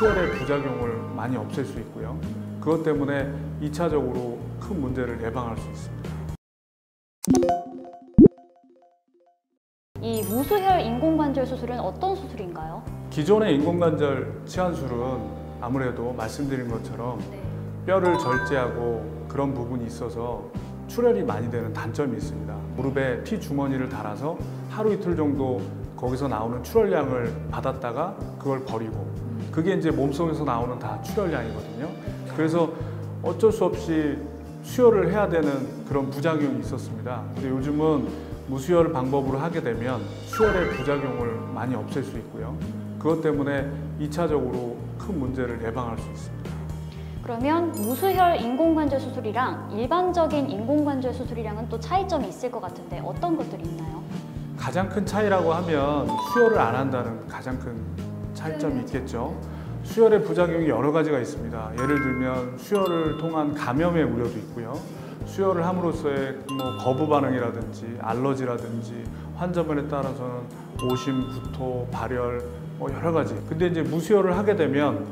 수혈의 부작용을 많이 없앨 수 있고요. 그것 때문에 2차적으로 큰 문제를 예방할 수 있습니다. 이 무수혈 인공관절 수술은 어떤 수술인가요? 기존의 인공관절 치환술은 아무래도 말씀드린 것처럼 뼈를 절제하고 그런 부분이 있어서 출혈이 많이 되는 단점이 있습니다. 무릎에 피 주머니를 달아서 하루 이틀 정도 거기서 나오는 출혈량을 받았다가 그걸 버리고, 그게 이제 몸속에서 나오는 다 출혈량이거든요. 그래서 어쩔 수 없이 수혈을 해야 되는 그런 부작용이 있었습니다. 근데 요즘은 무수혈 방법으로 하게 되면 수혈의 부작용을 많이 없앨 수 있고요. 그것 때문에 2차적으로 큰 문제를 예방할 수 있습니다. 그러면 무수혈 인공관절 수술이랑 일반적인 인공관절 수술이랑은 또 차이점이 있을 것 같은데 어떤 것들이 있나요? 가장 큰 차이라고 하면 수혈을 안 한다는 가장 큰 차이점이 있겠죠. 수혈의 부작용이 여러 가지가 있습니다. 예를 들면 수혈을 통한 감염의 우려도 있고요. 수혈을 함으로써의 거부 반응이라든지 알러지라든지 환자분에 따라서는 오심, 구토, 발열 여러 가지. 근데 이제 무수혈을 하게 되면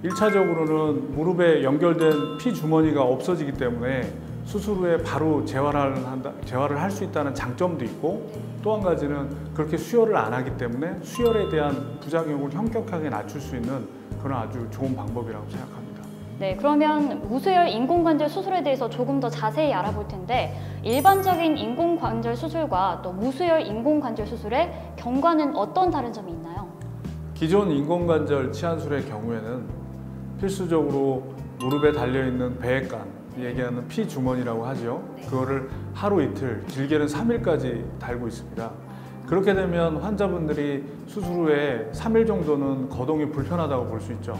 1차적으로는 무릎에 연결된 피 주머니가 없어지기 때문에 수술 후에 바로 재활을 할 수 있다는 장점도 있고, 또 한 가지는 그렇게 수혈을 안 하기 때문에 수혈에 대한 부작용을 현격하게 낮출 수 있는 그런 아주 좋은 방법이라고 생각합니다. 네, 그러면 무수혈 인공관절 수술에 대해서 조금 더 자세히 알아볼 텐데 일반적인 인공관절 수술과 또 무수혈 인공관절 수술의 경과는 어떤 다른 점이 있나요? 기존 인공관절 치환술의 경우에는 필수적으로 무릎에 달려있는 배액관, 얘기하는 피 주머니라고 하죠. 그거를 하루 이틀, 길게는 3일까지 달고 있습니다. 그렇게 되면 환자분들이 수술 후에 3일 정도는 거동이 불편하다고 볼 수 있죠.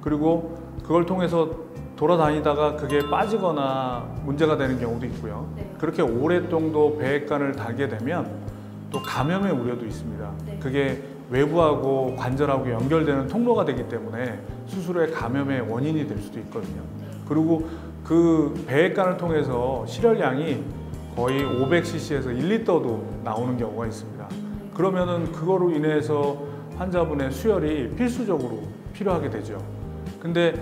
그리고 그걸 통해서 돌아다니다가 그게 빠지거나 문제가 되는 경우도 있고요. 그렇게 오래 정도 배액관을 달게 되면 또 감염의 우려도 있습니다. 그게 외부하고 관절하고 연결되는 통로가 되기 때문에 수술 후에 감염의 원인이 될 수도 있거든요. 그리고 그 배액관을 통해서 실혈량이 거의 500cc에서 1리터도 나오는 경우가 있습니다. 그러면은 그거로 인해서 환자분의 수혈이 필수적으로 필요하게 되죠. 근데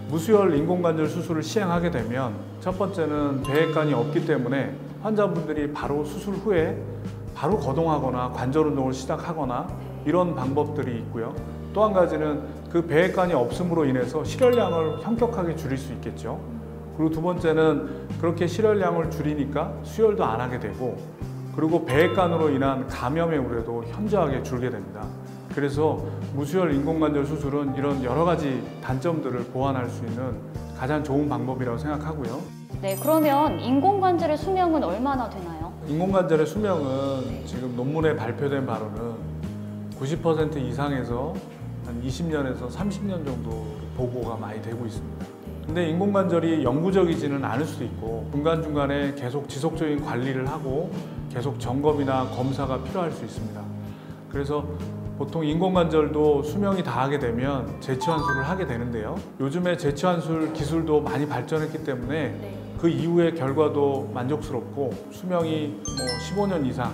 무수혈 인공관절 수술을 시행하게 되면 첫 번째는 배액관이 없기 때문에 환자분들이 바로 수술 후에 바로 거동하거나 관절 운동을 시작하거나 이런 방법들이 있고요. 또 한 가지는 그 배액관이 없음으로 인해서 실혈량을 현격하게 줄일 수 있겠죠. 그리고 두 번째는 그렇게 실혈량을 줄이니까 수혈도 안 하게 되고, 그리고 배액관으로 인한 감염의 우려도 현저하게 줄게 됩니다. 그래서 무수혈 인공관절 수술은 이런 여러 가지 단점들을 보완할 수 있는 가장 좋은 방법이라고 생각하고요. 네, 그러면 인공관절의 수명은 얼마나 되나요? 인공관절의 수명은 지금 논문에 발표된 바로는 90% 이상에서 한 20년에서 30년 정도 보고가 많이 되고 있습니다. 근데 인공관절이 영구적이지는 않을 수도 있고 중간중간에 계속 지속적인 관리를 하고 계속 점검이나 검사가 필요할 수 있습니다. 그래서 보통 인공관절도 수명이 다하게 되면 재치환술을 하게 되는데요. 요즘에 재치환술 기술도 많이 발전했기 때문에 그 이후의 결과도 만족스럽고 수명이 15년 이상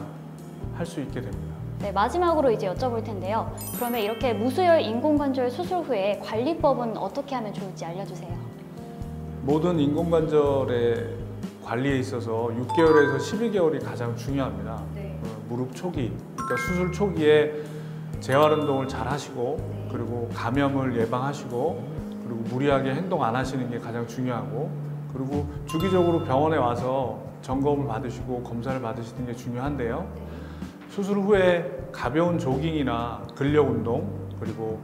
할 수 있게 됩니다. 네, 마지막으로 이제 여쭤볼 텐데요. 그러면 이렇게 무수혈 인공관절 수술 후에 관리법은 어떻게 하면 좋을지 알려주세요. 모든 인공관절의 관리에 있어서 6개월에서 12개월이 가장 중요합니다. 무릎 초기, 그러니까 수술 초기에 재활 운동을 잘 하시고 그리고 감염을 예방하시고 그리고 무리하게 행동 안 하시는 게 가장 중요하고, 그리고 주기적으로 병원에 와서 점검을 받으시고 검사를 받으시는 게 중요한데요. 수술 후에 가벼운 조깅이나 근력 운동, 그리고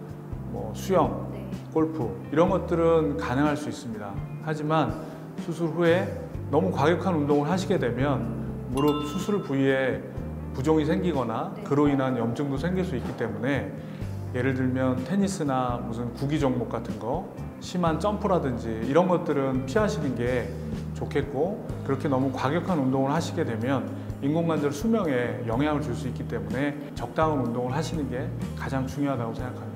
수영, 골프 이런 것들은 가능할 수 있습니다. 하지만 수술 후에 너무 과격한 운동을 하시게 되면 무릎 수술 부위에 부종이 생기거나 그로 인한 염증도 생길 수 있기 때문에, 예를 들면 테니스나 무슨 구기 종목 같은 거, 심한 점프라든지 이런 것들은 피하시는 게 좋겠고, 그렇게 너무 과격한 운동을 하시게 되면 인공관절 수명에 영향을 줄 수 있기 때문에 적당한 운동을 하시는 게 가장 중요하다고 생각합니다.